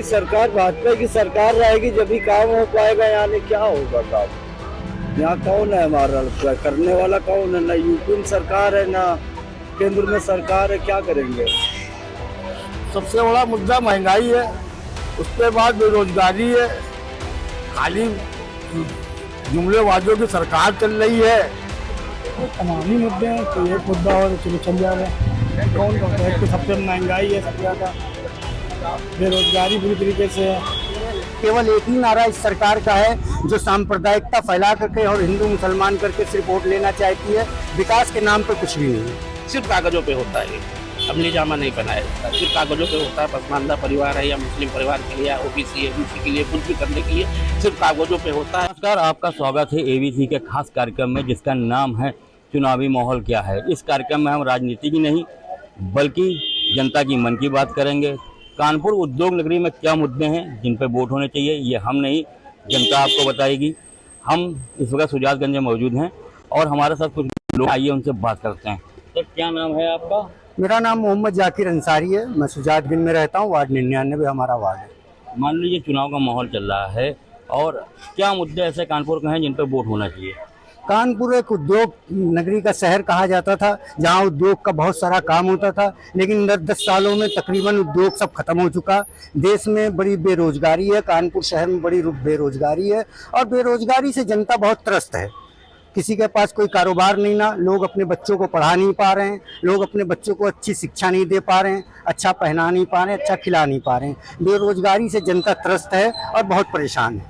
कोई सरकार भाजपा की सरकार रहेगी जब भी काम हो पाएगा। यानी क्या होगा काम? यहाँ कौन है हमारा करने वाला? कौन है? ना यूपी में सरकार है ना केंद्र में सरकार है, क्या करेंगे? सबसे बड़ा मुद्दा महंगाई है, उसके बाद बेरोजगारी है। खाली जुमलेबाजों की सरकार चल रही है। तो तमामी मुद्दे हैं, तो एक मुद्दा और चलो चल जा रहा है। कौन कौन सा? एक तो सबसे महंगाई है, सबसे ज़्यादा बेरोजगारी बुरी तरीके से है। केवल एक ही नारा इस सरकार का है जो सांप्रदायिकता फैला करके और हिंदू मुसलमान करके सिर्फ वोट लेना चाहती है। विकास के नाम पर कुछ भी नहीं है। सिर्फ कागजों पे होता है, अमली जामा नहीं बनाया जाता, सिर्फ कागजों पे होता है। पसमानदा परिवार है या मुस्लिम परिवार के लिए या ओबीसी एबीसी के लिए कुछ भी करने के लिए सिर्फ कागजों पे होता है। नमस्कार, आपका स्वागत है एबीसी के खास कार्यक्रम में जिसका नाम है चुनावी माहौल क्या है। इस कार्यक्रम में हम राजनीति की नहीं बल्कि जनता की मन की बात करेंगे। कानपुर उद्योग नगरी में क्या मुद्दे हैं जिन पर वोट होने चाहिए, ये हम नहीं जनता आपको बताएगी। हम इस वक्त सुजातगंज में मौजूद हैं और हमारे साथ कुछ लोग, आइए उनसे बात करते हैं। तो क्या नाम है आपका? मेरा नाम मोहम्मद जाकिर अंसारी है। मैं सुजातगंज में रहता हूँ। वार्ड 99 हमारा वार्ड है। मान लीजिए चुनाव का माहौल चल रहा है और क्या मुद्दे ऐसे कानपुर के हैं जिन पर वोट होना चाहिए? कानपुर एक उद्योग नगरी का शहर कहा जाता था, जहाँ उद्योग का बहुत सारा काम होता था, लेकिन 10 सालों में तकरीबन उद्योग सब खत्म हो चुका। देश में बड़ी बेरोजगारी है, कानपुर शहर में बड़ी बेरोजगारी है और बेरोजगारी से जनता बहुत त्रस्त है। किसी के पास कोई कारोबार नहीं ना, लोग अपने बच्चों को पढ़ा नहीं पा रहे हैं, लोग अपने बच्चों को अच्छी शिक्षा नहीं दे पा रहे हैं, अच्छा पहना नहीं पा रहे हैं, अच्छा खिला नहीं पा रहे हैं। बेरोजगारी से जनता त्रस्त है और बहुत परेशान है।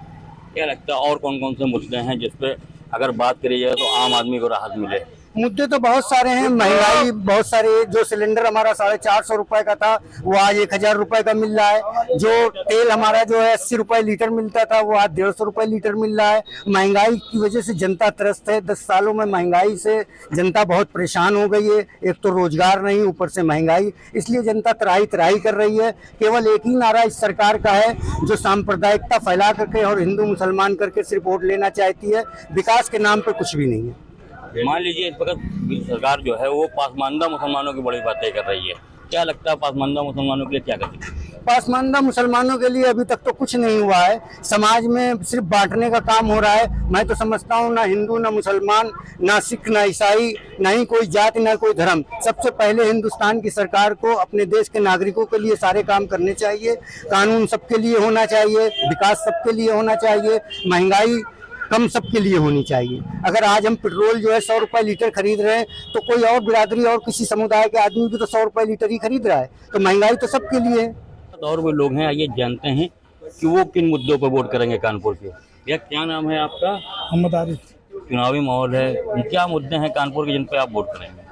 क्या लगता है और कौन कौन से मुद्दे हैं जिस पे अगर बात करी जाए तो आम आदमी को राहत मिले? मुद्दे तो बहुत सारे हैं। महंगाई बहुत सारे। जो सिलेंडर हमारा 450 रुपए का था वो आज 1000 रुपए का मिल रहा है। जो तेल हमारा जो है 80 रुपए लीटर मिलता था वो आज 150 रुपए लीटर मिल रहा है। महंगाई की वजह से जनता त्रस्त है। 10 सालों में महंगाई से जनता बहुत परेशान हो गई है। एक तो रोजगार नहीं, ऊपर से महंगाई, इसलिए जनता त्राही त्राही कर रही है। केवल एक ही नारा इस सरकार का है जो सांप्रदायिकता फैला करके और हिंदू मुसलमान करके सिर्फ वोट लेना चाहती है। विकास के नाम पर कुछ भी नहीं है। मान लीजिए इस वक्त सरकार जो है वो पासमानदा मुसलमानों की बड़ी बातें कर रही है। क्या लगता है पासमानदा मुसलमानों के लिए क्या कर सकती है? पासमानदा मुसलमानों के लिए अभी तक तो कुछ नहीं हुआ है। समाज में सिर्फ बांटने का काम हो रहा है। मैं तो समझता हूँ ना हिंदू ना मुसलमान ना सिख ना ईसाई ना ही कोई जाति ना कोई धर्म। सबसे पहले हिंदुस्तान की सरकार को अपने देश के नागरिकों के लिए सारे काम करने चाहिए। कानून सबके लिए होना चाहिए, विकास सबके लिए होना चाहिए, महंगाई कम सबके लिए होनी चाहिए। अगर आज हम पेट्रोल जो है 100 रुपए लीटर खरीद रहे हैं तो कोई और बिरादरी और किसी समुदाय के आदमी भी तो 100 रुपए लीटर ही खरीद रहा है, तो महंगाई तो सबके लिए है। और वो लोग हैं, आइए जानते हैं कि वो किन मुद्दों पर वोट करेंगे कानपुर के। या क्या नाम है आपका? मोहम्मद आरिफ। चुनावी माहौल है, क्या मुद्दे हैं कानपुर के जिन पर आप वोट करेंगे?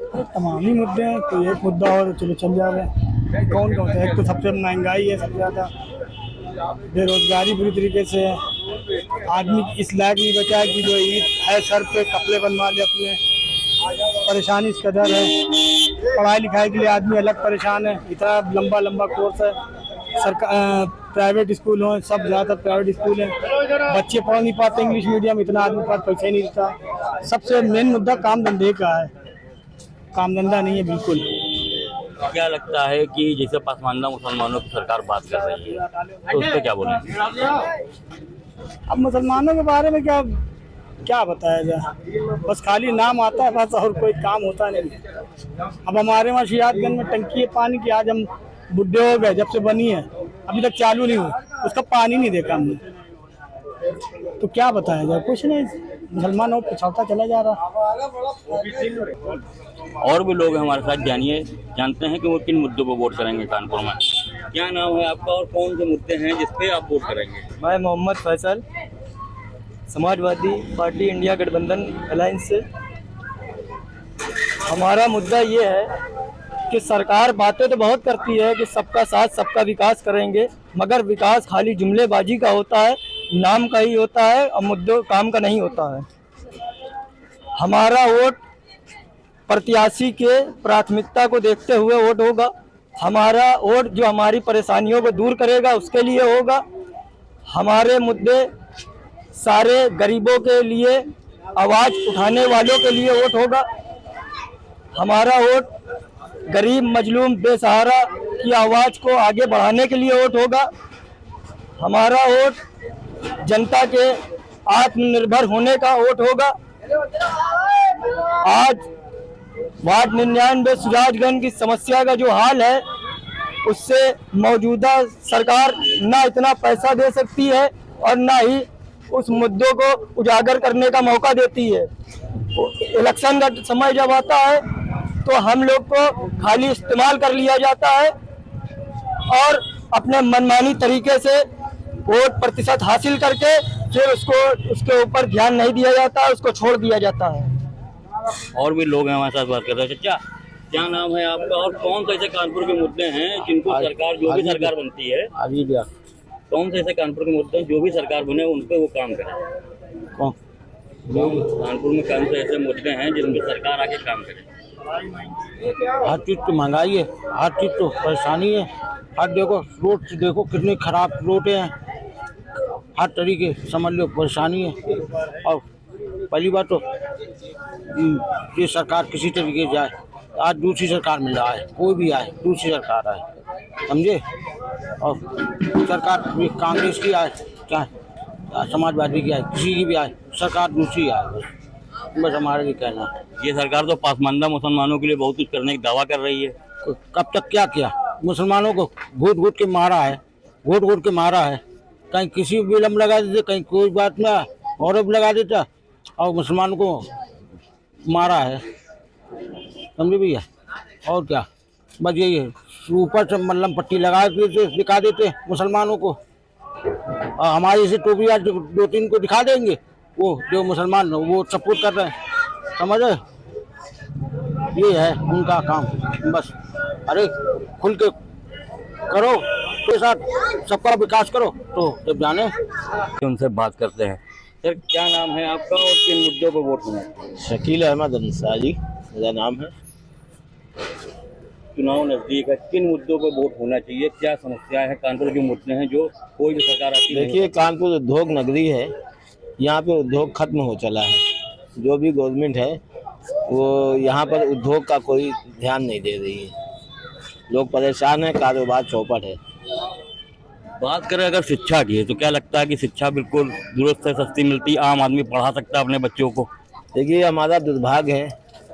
तो तमामी मुद्दे हैं, तो एक मुद्दा और चलो चल जा रहा है। कौन कौन सा? एक तो सबसे महंगाई है, सबसे ज़्यादा बेरोजगारी बुरी तरीके से है। आदमी इस लायक नहीं बचा है कि जो ईद है सर पे कपड़े बनवा ले अपने। परेशानी इस कदर है। पढ़ाई लिखाई के लिए आदमी अलग परेशान है। इतना लंबा लंबा कोर्स है। सरकार प्राइवेट स्कूल हो, सब ज़्यादातर प्राइवेट स्कूल हैं, बच्चे पढ़ नहीं पाते इंग्लिश मीडियम। इतना आदमी पास पैसा ही नहीं देता। सबसे मेन मुद्दा काम धंधे का है। काम धंधा नहीं है बिल्कुल। क्या लगता है कि जैसे पासमानदा मुसलमानों की सरकार बात कर रही है तो उस पर क्या बोलेंगे? अब मुसलमानों के बारे में क्या बताया जाए? बस खाली नाम आता है बस, और कोई काम होता नहीं। अब हमारे वहाँ सियाजगंज में टंकी है पानी की, आज हम बुढ़े हो गए, जब से बनी है अभी तक चालू नहीं हुई, उसका पानी नहीं देखा हमने। तो क्या बताया जाए? कुछ नहीं, मुसलमानों को पिछड़ता चला जा रहा। और भी लोग हैं हमारे साथ, जानते हैं कि वो किन मुद्दों पर वोट करेंगे कानपुर में। क्या नाम है आपका और कौन से मुद्दे हैं जिस पे आप वोट करेंगे? मैं मोहम्मद फैसल, समाजवादी पार्टी इंडिया गठबंधन अलायंस से। हमारा मुद्दा ये है कि सरकार बातें तो बहुत करती है कि सबका साथ सबका विकास करेंगे, मगर विकास खाली जुमलेबाजी का होता है, नाम का ही होता है और मुद्दों काम का नहीं होता है। हमारा वोट प्रत्याशी के प्राथमिकता को देखते हुए वोट होगा। हमारा वोट जो हमारी परेशानियों को दूर करेगा उसके लिए होगा। हमारे मुद्दे सारे गरीबों के लिए, आवाज़ उठाने वालों के लिए वोट होगा। हमारा वोट गरीब मजलूम बेसहारा की आवाज़ को आगे बढ़ाने के लिए वोट होगा। हमारा वोट जनता के आत्मनिर्भर होने का वोट होगा। आज वार्ड 99 सुजाजगंज की समस्या का जो हाल है उससे मौजूदा सरकार ना इतना पैसा दे सकती है और ना ही उस मुद्दों को उजागर करने का मौका देती है। इलेक्शन का समय जब आता है तो हम लोग को खाली इस्तेमाल कर लिया जाता है और अपने मनमानी तरीके से वोट प्रतिशत हासिल करके फिर उसके ऊपर ध्यान नहीं दिया जाता, उसको छोड़ दिया जाता है। और भी लोग हैं हमारे साथ बात कर रहे हैं। चाचा, क्या नाम है आपका और कौन से ऐसे कानपुर के मुद्दे हैं जिनको सरकार जो भी सरकार बनती है कौन से ऐसे कानपुर के मुद्दे हैं जो भी सरकार बने उन पर वो काम करे? कानपुर में कौन से ऐसे मुद्दे हैं जिन पर सरकार आके काम करे? हर चीज़ तो महंगाई है, हर चीज़ तो परेशानी है। हर रोड देखो कितने खराब रोड हैं, हर तरीके समझ लो परेशानी है। और पहली बात तो ये सरकार किसी तरीके से जाए, आज दूसरी सरकार मिल रहा है, कोई भी आए दूसरी सरकार आए, समझे। और सरकार भी कांग्रेस की आए चाहे समाजवादी की आए, किसी की भी आए, सरकार दूसरी आए, बस हमारा ये कहना है। ये सरकार तो पासमानदा मुसलमानों के लिए बहुत कुछ करने की दावा कर रही है। कब तक क्या किया? मुसलमानों को घूट घूट के मारा है, घूट घूट के मारा है। कहीं किसी भी विलम्ब लगा देते, कहीं कोई बात में और लगा देता और मुसलमानों को मारा है, समझे भैया। और क्या, बस यही है, ऊपर से मल्लम पट्टी लगा देते, दिखा देते मुसलमानों को। और हमारी से टोपी आज 2-3 को दिखा देंगे, वो जो मुसलमान वो सपोर्ट कर रहे हैं, समझ रहे। ये है उनका काम, बस। अरे खुल के करो तो साथ सबका विकास करो तो जब जाने। उनसे बात करते हैं। सर, क्या नाम है आपका और किन मुद्दों पर वोट होना? शकील अहमद अंसारी मेरा नाम है। चुनाव नजदीक है, किन मुद्दों पर वोट होना चाहिए? क्या समस्या है कानपुर के मुद्दे हैं जो कोई भी सरकार आती है? देखिए, कानपुर उद्योग नगरी है, यहाँ पे उद्योग खत्म हो चला है। जो भी गवर्नमेंट है वो यहाँ पर उद्योग का कोई ध्यान नहीं दे रही है, लोग परेशान हैं, कारोबार चौपट है। बात करें अगर शिक्षा की, तो क्या लगता है कि शिक्षा बिल्कुल दुरुस्त है, सस्ती मिलती, आम आदमी पढ़ा सकता है अपने बच्चों को? देखिए, हमारा दुर्भाग्य है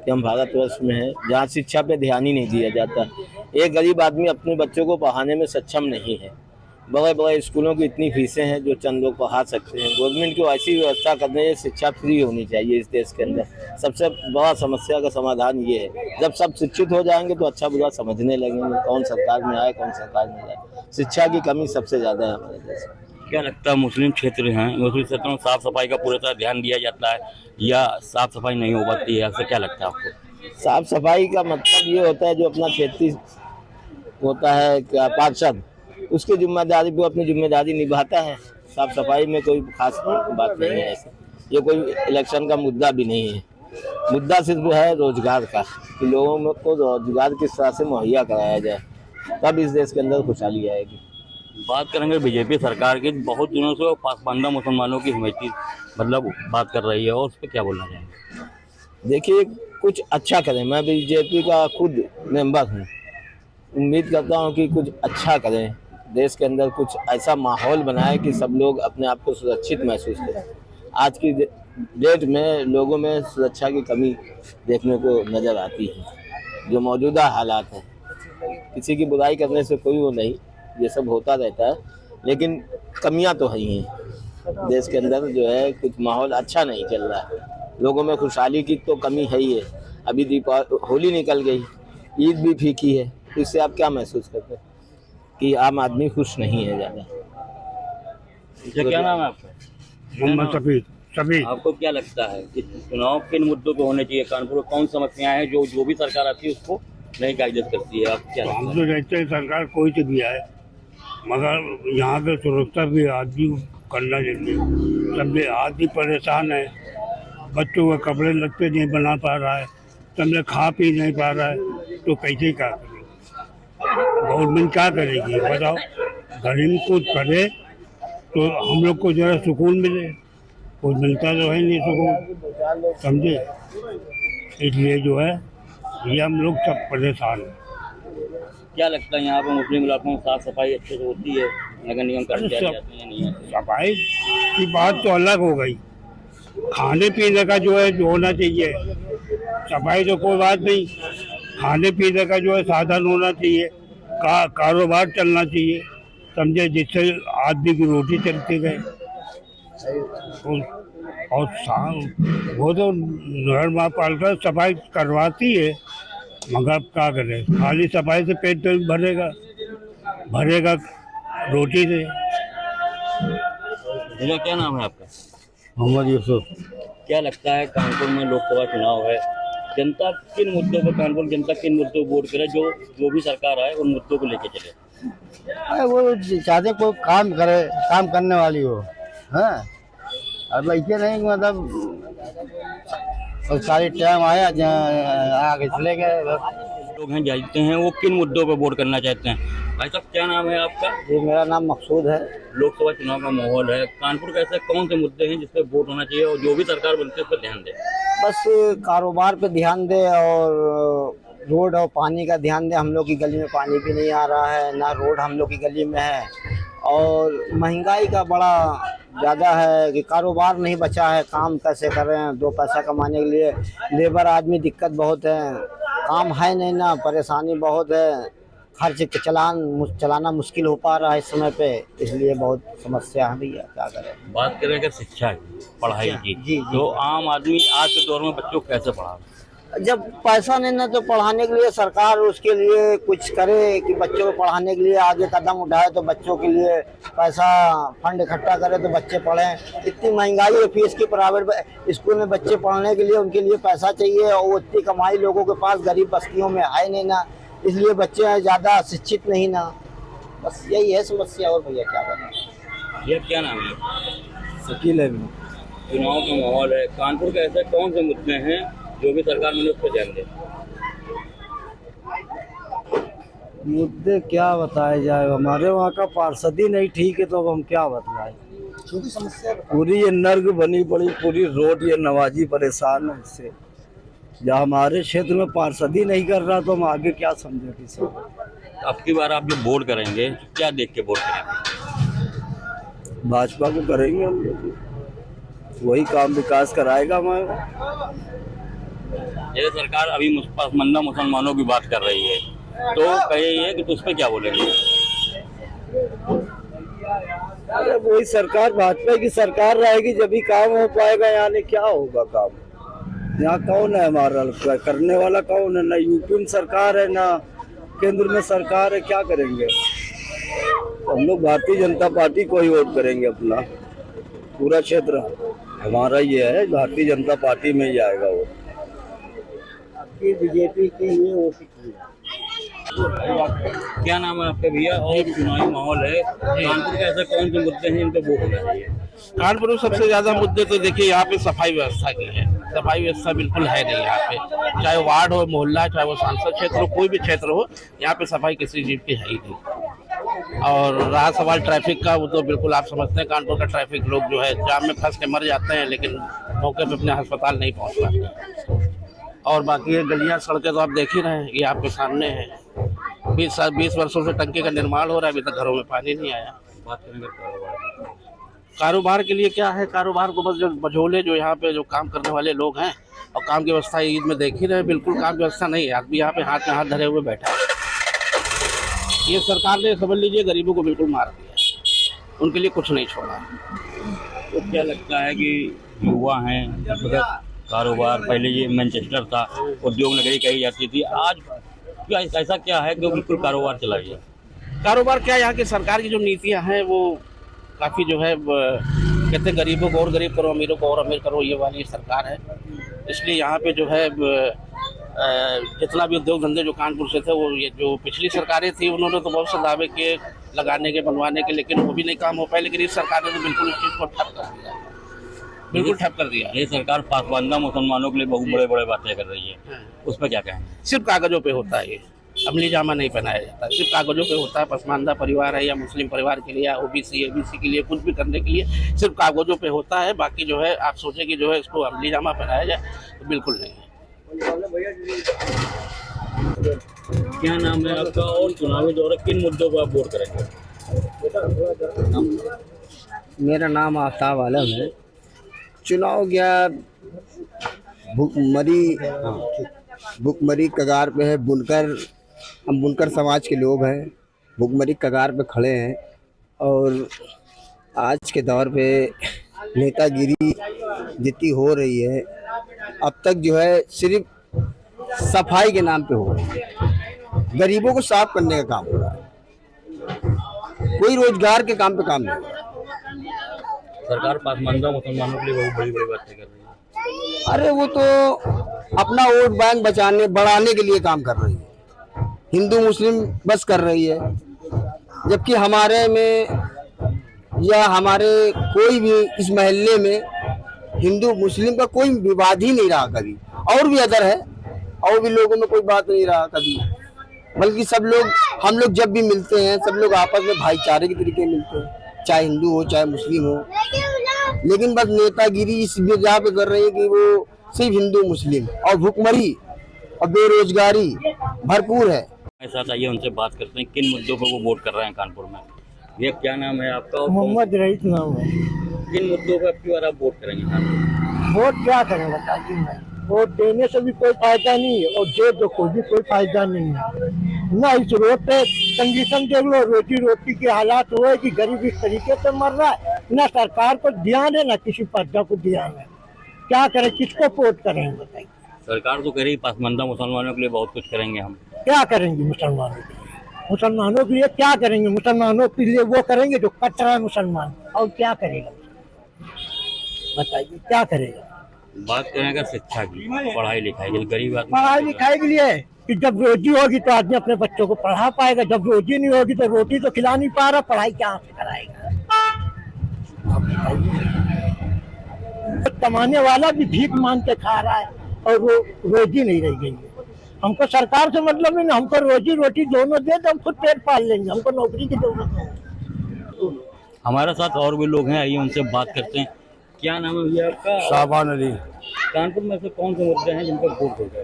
कि हम भारतवर्ष में हैं जहाँ शिक्षा पे ध्यान ही नहीं दिया जाता। एक गरीब आदमी अपने बच्चों को पढ़ाने में सक्षम नहीं है। बड़े बड़े स्कूलों की इतनी फीसें हैं जो चंद लोग पढ़ा सकते हैं। गवर्नमेंट को ऐसी व्यवस्था करनी है, शिक्षा फ्री होनी चाहिए इस देश के अंदर। सबसे बड़ा समस्या का समाधान ये है, जब सब शिक्षित हो जाएंगे तो अच्छा बुरा समझने लगेंगे, कौन सरकार में आए कौन सरकार में जाए। शिक्षा की कमी सबसे ज़्यादा है हमारे देश में। क्या लगता है मुस्लिम क्षेत्र हैं, मुस्लिम क्षेत्रों में साफ सफाई का पूरी तरह ध्यान दिया जाता है या साफ सफाई नहीं हो पाती है? आपसे क्या लगता है आपको? साफ सफाई का मतलब ये होता है जो अपना क्षेत्रीय होता है क्या पार्षद, उसकी जिम्मेदारी वो अपनी जिम्मेदारी निभाता है। साफ सफाई में कोई खास बात नहीं है ऐसे। ये कोई इलेक्शन का मुद्दा भी नहीं है। मुद्दा सिर्फ है रोजगार का, कि लोगों को रोजगार किस तरह से मुहैया कराया जाए, तब इस देश के अंदर खुशहाली आएगी। बात करेंगे बीजेपी सरकार की, बहुत दिनों से पासमानदा मुसलमानों की हिमायती मतलब बात कर रही है, और उस पर क्या बोलना चाहेंगे? देखिए, कुछ अच्छा करें। मैं बीजेपी का खुद मेंबर हूँ, उम्मीद करता हूँ कि कुछ अच्छा करें, देश के अंदर कुछ ऐसा माहौल बनाए कि सब लोग अपने आप को सुरक्षित महसूस करें। आज की डेट में लोगों में सुरक्षा की कमी देखने को नज़र आती है, जो मौजूदा हालात हैं। किसी की बुराई करने से कोई वो नहीं, ये सब होता रहता है, लेकिन कमियां तो ही हैं देश के अंदर। जो है कुछ माहौल अच्छा नहीं चल रहा है, लोगों में खुशहाली की तो कमी है ही है। अभी होली निकल गई, ईद भी फीकी है, तो इससे आप क्या महसूस करते हैं कि आम आदमी खुश नहीं है ज़्यादा। क्या नाम है आपका? मोहम्मद सफीर। आपको क्या लगता है कि चुनाव किन मुद्दों पे होने चाहिए? कानपुर में कौन समस्याएं हैं जो भी सरकार आती है उसको नहीं गाइडेंस करती है? आप क्या हम तो कहते हैं सरकार कोई से भी आए, मगर यहाँ पे सुरक्षा भी आदमी करना चाहिए। सब आदमी परेशान है, बच्चों के कपड़े लगते नहीं बना पा रहा है, सब खा पी नहीं पा रहा है, तो कैसे क्या करें? गवर्नमेंट क्या करेगी बताओ? गरीब कुछ करे तो हम लोग को जरा सुकून मिले, कुछ मिलता तो है नहीं सुकून, समझे। इसलिए जो है ये हम लोग सब परेशान हैं। क्या लगता है यहाँ पे मुस्लिम इलाकों में साफ सफाई अच्छे से होती है? नगर निगम कर्मचारी आते हैं या नहीं आते? सफाई की बात तो अलग हो गई, खाने पीने का जो है जो होना चाहिए, सफाई तो कोई बात नहीं, खाने पीने का जो है साधन होना चाहिए, कारोबार चलना चाहिए, समझे, जिससे आदमी की रोटी चलती गए। और वो तो नगर पालिका सफाई करवाती है, मगर अब क्या करें, खाली सफाई से पेट तो भरेगा रोटी से। भैया क्या नाम है आपका? मोहम्मद यूसुफ। क्या लगता है कानपुर में लोकसभा चुनाव है, जनता किन मुद्दों पर, कानपुर जनता किन मुद्दों को वोट करे, जो भी सरकार आए उन मुद्दों को लेके चले? अरे वो चाहते कोई काम करे, काम करने वाली हो, हाँ। अब ऐसे नहीं मतलब सारी टाइम आया आगे चले गए। लोग हैं जानते हैं वो किन मुद्दों पर वोट करना चाहते हैं। भाई साहब क्या नाम है आपका? जी मेरा नाम मकसूद है। लोकसभा चुनाव का माहौल है, कानपुर के ऐसे कौन से मुद्दे हैं जिस पर वोट होना चाहिए और जो भी सरकार बनती है उस पर ध्यान दे? बस कारोबार पे ध्यान दे और रोड और पानी का ध्यान दे। हम लोग की गली में पानी भी नहीं आ रहा है, ना रोड हम लोग की गली में है, और महंगाई का बड़ा ज़्यादा है कि कारोबार नहीं बचा है, काम कैसे करें, दो पैसा कमाने के लिए लेबर आदमी दिक्कत बहुत है, काम है नहीं ना, परेशानी बहुत है, खर्च चलाना मुश्किल हो पा रहा है इस समय पे, इसलिए बहुत समस्या है भैया, क्या करें। बात करें अगर शिक्षा की, पढ़ाई की, जी। तो आम आदमी आज के दौर में बच्चों को कैसे पढ़ा? जब पैसा नहीं ना तो पढ़ाने के लिए सरकार उसके लिए कुछ करे कि बच्चों को पढ़ाने के लिए आगे कदम उठाए, तो बच्चों के लिए पैसा फंड इकट्ठा करे तो बच्चे पढ़ें। इतनी महंगाई है फीस की, प्राइवेट स्कूल में बच्चे पढ़ने के लिए उनके लिए पैसा चाहिए, और उतनी कमाई लोगों के पास गरीब बस्तियों में है नहीं ना, इसलिए बच्चे ज़्यादा शिक्षित नहीं ना, बस यही है समस्या। और भैया क्या बताएं। ये क्या नाम है? शकील है। चुनाव का माहौल है, कानपुर के ऐसे कौन से मुद्दे हैं जो भी सरकार ने उस पर ध्यान दे? मुद्दे क्या बताया जाए, हमारे वहाँ का पार्षद ही नहीं ठीक है तो अब हम क्या बताएं। क्योंकि समस्या पूरी ये नर्क बनी पड़ी, पूरी रोड ये नवाजी परेशान है इससे। जब हमारे क्षेत्र में पार्षद ही नहीं कर रहा तो हम आगे क्या समझे किसी को। अब की बार आप जो वोट करेंगे क्या देख के वोट करेंगे? भाजपा को करेंगे हम लोग, वही काम विकास कराएगा हमारा। जैसे सरकार अभी पसमानदा मुसलमानों की बात कर रही है, तो कही है कि उस पर क्या बोलेंगे? अरे वही सरकार, भाजपा की सरकार रहेगी जब भी काम हो पाएगा। यहाँ क्या होगा काम, यहाँ कौन है हमारा करने वाला, कौन है? ना यूपी में सरकार है ना केंद्र में सरकार है, क्या करेंगे? हम लोग भारतीय जनता पार्टी को ही वोट करेंगे, अपना पूरा क्षेत्र हमारा ये है, भारतीय जनता पार्टी में ही आएगा वो। बीजेपी के लिए वोट क्या नाम है आपके भैया? और चुनावी माहौल है, कानपुर के ऐसे कौन से मुद्दे हैं इन पे वोट होना चाहिए? कानपुर में सबसे ज्यादा मुद्दे तो देखिए यहाँ पे सफाई व्यवस्था की है। सफाई व्यवस्था बिल्कुल है नहीं यहाँ पे, चाहे वार्ड हो, मोहल्ला, चाहे वो सांसद क्षेत्र हो, कोई भी क्षेत्र हो, यहाँ पे सफाई किसी चीज की है ही नहीं। और रहा सवाल ट्रैफिक का, वो तो बिल्कुल आप समझते हैं कानपुर का ट्रैफिक, लोग जो है जाम में फंस के मर जाते हैं, लेकिन मौके पे अपने अस्पताल नहीं पहुँच पाते। और बाकी ये गलियाँ सड़कें तो आप देख ही रहे हैं, ये आपके सामने है। 20 वर्षों से टंकी का निर्माण हो रहा है, अभी तक घरों में पानी नहीं आया। बात करेंगे कारोबार के लिए क्या है, कारोबार को बस जो बझोले जो यहाँ पे जो काम करने वाले लोग हैं, और काम की व्यवस्था ईद में देख ही रहे, बिल्कुल काम की व्यवस्था नहीं है। आदमी यहाँ पे हाथ में हाथ धरे हुए बैठा है। ये सरकार ने समझ लीजिए गरीबों को बिल्कुल मार दिया, उनके लिए कुछ नहीं छोड़ा। तो क्या लगता है कि युवा हैं, कारोबार पहले ये मैनचेस्टर था, उद्योग नगरी कही जाती थी, आज क्या ऐसा क्या है कि बिल्कुल कारोबार चला गया? कारोबार क्या, यहाँ की सरकार की जो नीतियाँ हैं वो काफ़ी जो है कहते हैं गरीबों को और गरीब करो, अमीरों को और अमीर करो, ये वाली सरकार है। इसलिए यहाँ पे जो है जितना भी उद्योग धंधे जो कानपुर से थे, वो ये जो पिछली सरकारें थी उन्होंने तो बहुत से दावे किए लगाने के, बनवाने के, लेकिन वो भी नहीं काम हो पाए। लेकिन इस सरकार ने तो बिल्कुल इस चीज़ को ठप कर दिया, बिल्कुल ठप कर दिया। ये सरकार पासवानदा मुसलमानों के लिए बहुत बड़े बड़े बातें कर रही है, उस पर क्या कहें? सिर्फ कागजों पे होता है, ये अमली जामा नहीं पहनाया जाता, सिर्फ कागजों पे होता है। पसमानदा परिवार है या मुस्लिम परिवार के लिए या ओबीसी एबीसी के लिए, कुछ भी करने के लिए सिर्फ कागजों पे होता है। बाकी जो है आप सोचें कि जो है इसको अमली जामा पहनाया जाए, तो बिल्कुल नहीं है। क्या नाम है आपका और चुनावी दौरे किन मुद्दों पर आप वोट करेंगे? मेरा नाम आफ्ताब आलम है। चुनाव गया भुखमरी कगार पे है। हम बुनकर समाज के लोग हैं, भुखमरी कगार पे खड़े हैं। और आज के दौर पे नेतागिरी जितनी हो रही है, अब तक जो है सिर्फ सफाई के नाम पे हो रही है। गरीबों को साफ करने का काम हो रहा है, कोई रोजगार के काम पे काम नहीं हो रहा। सरकार पासमानदा मुसलमानों के लिए बहुत बड़ी बड़ी बातें कर रही है। अरे वो तो अपना वोट बैंक बढ़ाने के लिए काम कर रही है, हिंदू मुस्लिम बस कर रही है। जबकि हमारे में या हमारे कोई भी इस मोहल्ले में हिंदू मुस्लिम का कोई विवाद ही नहीं रहा कभी। और भी अदर है, और भी लोगों में कोई बात नहीं रहा कभी, बल्कि सब लोग, हम लोग जब भी मिलते हैं सब लोग आपस में भाईचारे के तरीके मिलते हैं, चाहे हिंदू हो चाहे मुस्लिम हो। लेकिन बस नेतागिरी इस वजह पे कर रही है कि वो सिर्फ हिंदू मुस्लिम, और भुखमरी और बेरोजगारी भरपूर है। हमारे साथ आइए उनसे बात करते हैं किन मुद्दों पर वो वोट कर रहे हैं कानपुर में। ये क्या नाम है आपका? मोहम्मद रईस नाम है। किन मुद्दों पर अब आप वोट करेंगे कानपुर? वोट क्या करें बताइए मैं। वोट देने से भी कोई फायदा नहीं है, और दे को भी कोई फायदा नहीं है ना। इस रोड पे कंडीशन देख लो, रोटी के हालात हुए कि गरीब इस तरीके से मर रहा है। ना सरकार को ध्यान है, ना किसी प्रजा को ध्यान है। क्या करें, किसको वोट करेंगे बताइए। सरकार तो कह रही पासमानदा मुसलमानों के लिए बहुत कुछ करेंगे हम। क्या करेंगे मुसलमानों के लिए? मुसलमानों के लिए क्या करेंगे? मुसलमानों के लिए वो करेंगे जो कट्टर है मुसलमान, और क्या करेगा बताइए, क्या करेगा? बात करें अगर शिक्षा की, पढ़ाई लिखाई की, गरीब आदमी पढ़ाई लिखाई के लिए कि जब रोजी होगी तो आदमी अपने बच्चों को पढ़ा पाएगा, जब रोजी नहीं होगी तो रोटी तो खिला नहीं पा रहा, पढ़ाई कहाँ से कराएगा? कमाने वाला भी भीख मांग के खा रहा है और वो रोजी नहीं रह गई है। हमको सरकार से मतलब नहीं, हमको रोजी रोटी दोनों दे तो हम खुद पेट पाल लेंगे, हमको नौकरी की जरूरत नहीं। हमारे साथ और भी लोग हैं, आइए उनसे बात करते हैं। क्या नाम है भैया आपका? शाबान अली। कानपुर में से कौन से मुद्दे हैं जिन पर वोट होगा?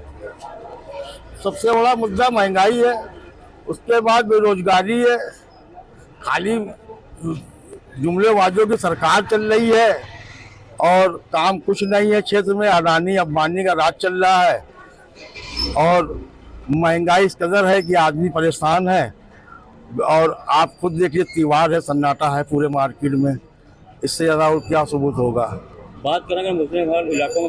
सबसे बड़ा मुद्दा महंगाई है, उसके बाद बेरोजगारी है। खाली जुमलेबाजों की सरकार चल रही है और काम कुछ नहीं है क्षेत्र में। अडानी अंबानी का राज चल रहा है और महंगाई इस कदर है कि आदमी परेशान है। और आप खुद देखिए, त्योहार है, सन्नाटा है पूरे मार्केट में, इससे ज़्यादा और क्या सबूत होगा। बात करेंगे मुस्लिम इलाकों में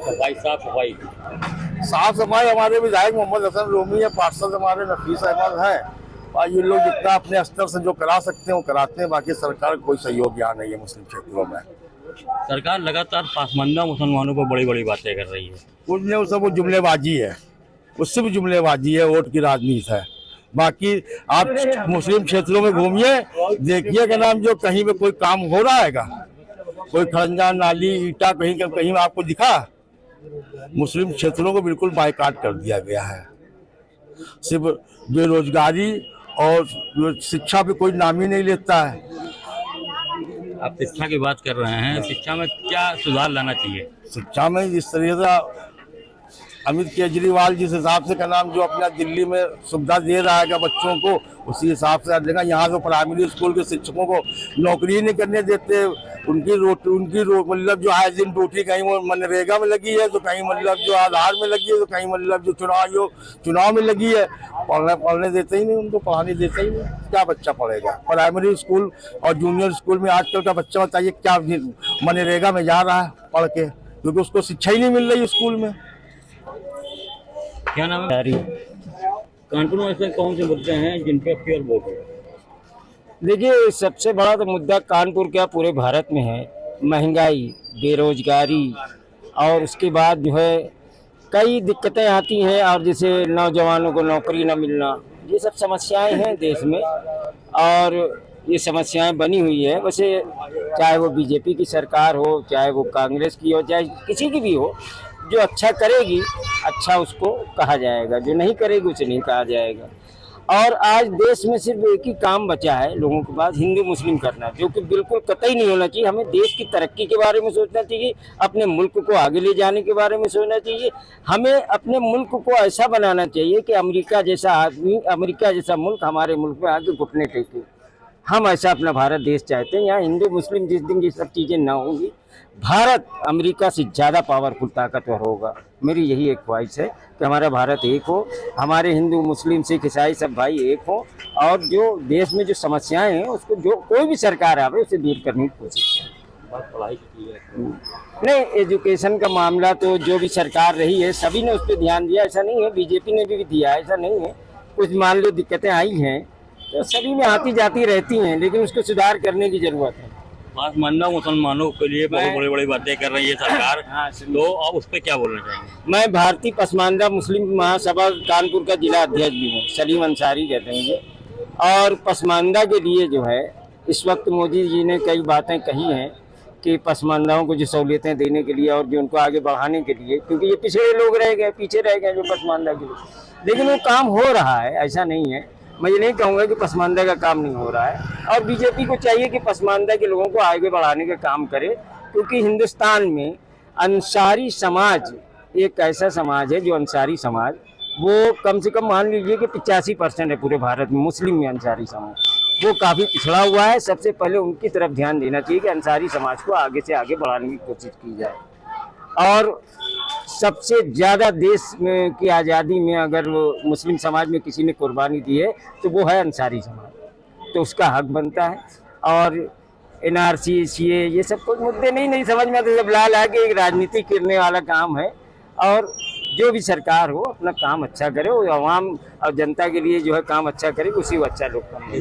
साफ सफाई हमारे विधायक मोहम्मद हसन रोमी है, पार्षद हमारे नफीस अहमद हैं, और ये लोग जितना अपने स्तर से जो करा सकते हैं वो कराते हैं। बाकी सरकार कोई सहयोग यहाँ नहीं है मुस्लिम क्षेत्रों में। सरकार लगातार पासमानदा मुसलमानों पर बड़ी बड़ी बातें कर रही है। उनने वो सब वो जुमलेबाजी है, उससे भी जुमलेबाजी है, वोट की राजनीति है। बाकी आप मुस्लिम क्षेत्रों में घूमिए, देखिए का नाम जो कहीं पे कोई काम हो रहा है, कोई खरंजा नाली ईटा कहीं आपको दिखा? मुस्लिम क्षेत्रों को बिल्कुल बायकाट कर दिया गया है। सिर्फ बेरोजगारी और शिक्षा पे कोई नाम ही नहीं लेता है। आप शिक्षा की बात कर रहे हैं, शिक्षा में क्या सुधार लाना चाहिए? शिक्षा में जिस तरह से अमित केजरीवाल जिस हिसाब से का नाम जो अपना दिल्ली में सुविधा दे रहा है बच्चों को, उसी हिसाब से देगा। यहाँ तो प्राइमरी स्कूल के शिक्षकों को नौकरी नहीं करने देते। उनकी मतलब जो आए दिन ड्यूटी कहीं वो मनरेगा में लगी है, तो कहीं मतलब जो आधार में लगी है, तो कहीं मतलब जो चुनाव में लगी है। पढ़ने देते ही नहीं, उनको पढ़ाने देते ही नहीं। क्या बच्चा पढ़ेगा? प्राइमरी स्कूल और जूनियर स्कूल में आजकल का बच्चा बताइए क्या मनरेगा में जा रहा है पढ़ के, क्योंकि उसको शिक्षा ही नहीं मिल रही स्कूल में। क्या नाम है? कानपुर में ऐसे कौन से मुद्दे हैं जिन पे आपकी वोट होगा? देखिए, सबसे बड़ा तो मुद्दा कानपुर क्या पूरे भारत में है, महंगाई, बेरोजगारी, और उसके बाद जो है कई दिक्कतें आती हैं। और जैसे नौजवानों को नौकरी न मिलना, ये सब समस्याएं हैं देश में, और ये समस्याएं बनी हुई है। वैसे चाहे वो बीजेपी की सरकार हो, चाहे वो कांग्रेस की हो, चाहे किसी की भी हो, जो अच्छा करेगी अच्छा उसको कहा जाएगा, जो नहीं करेगी उसे नहीं कहा जाएगा। और आज देश में सिर्फ एक ही काम बचा है लोगों के पास, हिंदू मुस्लिम करना, जो कि बिल्कुल कतई नहीं होना चाहिए। हमें देश की तरक्की के बारे में सोचना चाहिए, अपने मुल्क को आगे ले जाने के बारे में सोचना चाहिए। हमें अपने मुल्क को ऐसा बनाना चाहिए कि अमेरिका जैसा मुल्क हमारे मुल्क में आके घुटने टेके। हम ऐसा अपना भारत देश चाहते हैं। यहाँ हिंदू मुस्लिम जिस दिन ये सब चीज़ें ना होंगी, भारत अमेरिका से ज़्यादा पावरफुल ताकतवर होगा। मेरी यही एक ख्वाहिश है कि हमारा भारत एक हो, हमारे हिंदू मुस्लिम सिख ईसाई सब भाई एक हो, और जो देश में जो समस्याएं हैं उसको जो कोई भी सरकार आवे उसे दूर करने की कोशिश करें। पढ़ाई की है नहीं, एजुकेशन का मामला तो जो भी सरकार रही है सभी ने उस पर ध्यान दिया, ऐसा नहीं है। बीजेपी ने भी दिया, ऐसा नहीं है। कुछ मान लो दिक्कतें आई हैं तो सभी में आती जाती रहती हैं, लेकिन उसको सुधार करने की जरूरत है। पसमानदा मुसलमानों के लिए बहुत बड़ी बड़ी बातें कर रही है सरकार। हाँ, तो आप उस पर क्या बोलना चाहेंगे? मैं भारतीय पसमानदा मुस्लिम महासभा कानपुर का जिला अध्यक्ष भी हूँ, सलीम अंसारी कहते हैं मुझे। और पसमानदा के लिए जो है इस वक्त मोदी जी ने कई बातें कही हैं कि पसमानदाओं को जो सहूलियतें देने के लिए और जो उनको आगे बढ़ाने के लिए, क्योंकि ये पिछड़े लोग रह गए, पीछे रह गए जो पसमानदा के लिए, लेकिन वो काम हो रहा है, ऐसा नहीं है। मैं ये नहीं कहूँगा कि पसमानदा का काम नहीं हो रहा है, और बीजेपी को चाहिए कि पसमानदा के लोगों को आगे बढ़ाने का काम करे, क्योंकि हिंदुस्तान में अंसारी समाज एक ऐसा समाज है, जो अंसारी समाज वो कम से कम मान लीजिए कि 85% है पूरे भारत में। मुस्लिम में अंसारी समाज वो काफ़ी पिछड़ा हुआ है। सबसे पहले उनकी तरफ ध्यान देना चाहिए कि अंसारी समाज को आगे से आगे बढ़ाने की कोशिश की जाए। और सबसे ज़्यादा देश में की आज़ादी में अगर वो मुस्लिम समाज में किसी ने कुर्बानी दी है तो वो है अंसारी समाज, तो उसका हक बनता है। और NRC CA ये सब कोई मुद्दे नहीं समझ में आते, सब लाल आके एक राजनीति करने वाला काम है। और जो भी सरकार हो अपना काम अच्छा करे, वो आवाम और जनता के लिए जो है काम अच्छा करे, उसी को अच्छा लोग काम।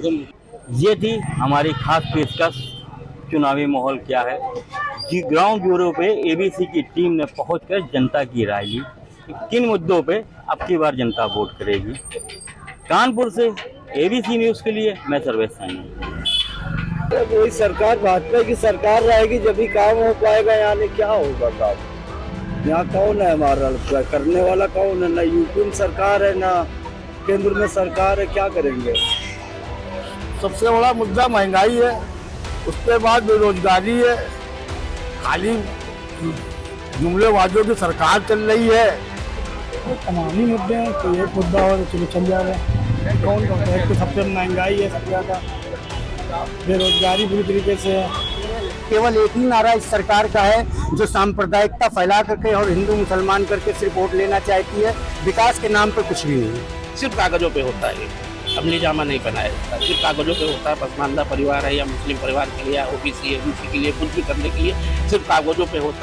ये थी हमारी खास पेशकश चुनावी माहौल क्या है। जी ग्राउंड ब्यूरो पे ABC की टीम ने पहुंचकर जनता की राय ली कि किन मुद्दों पे अब की बार जनता वोट करेगी। कानपुर से ABC न्यूज़ के लिए मैं सर्वेश सैनी। वही सरकार भाजपा की सरकार रहेगी जब भी काम हो पाएगा। यानी क्या होगा काम? यहाँ कौन है हमारा करने वाला, कौन है? ना यूपी में सरकार है ना केंद्र में सरकार है, क्या करेंगे? सबसे बड़ा मुद्दा महंगाई है, उसके बाद बेरोजगारी है, खाली जुमलेबाजों की सरकार चल रही है। तो तमामी मुद्दे हैं, तो एक मुद्दा और चलो चल जा रहे हैं। कौन कौन है? एक तो सबसे महंगाई है सबसे ज़्यादा, बेरोजगारी बुरी तरीके से है। केवल एक ही नारा इस सरकार का है जो सांप्रदायिकता फैला करके और हिंदू मुसलमान करके सिर्फ वोट लेना चाहती है। विकास के नाम पर कुछ भी नहीं, सिर्फ कागजों पे होता है, अमली जामा नहीं बनाया जाता, सिर्फ कागजों पे होता है। पसमानदा परिवार है या मुस्लिम परिवार के लिए या OBC के लिए कुछ भी करने के लिए सिर्फ कागजों पे होता है।